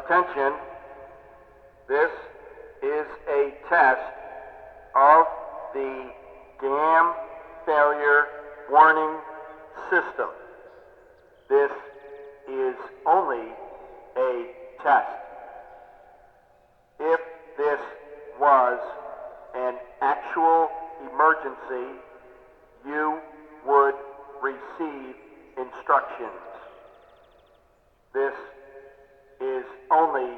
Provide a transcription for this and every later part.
Attention, this is a test of the dam failure warning system. This is only a test. If this was an actual emergency, you would receive instructions. This is only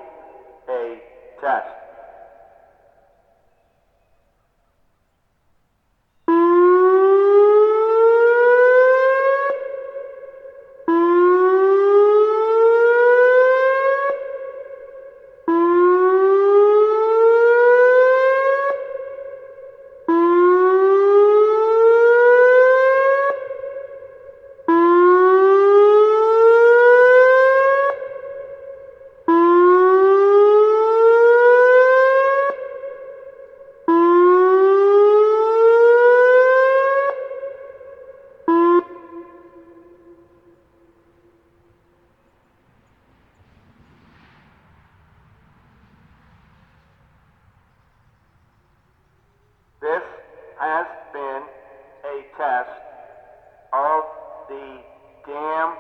a test. This has been a test of the dam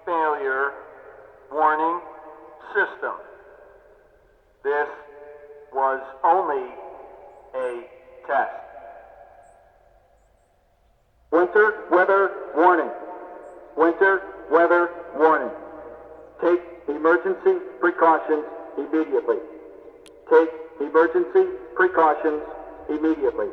failure warning system. This was only a test. Winter weather warning. Winter weather warning. Take emergency precautions immediately. Take emergency precautions immediately.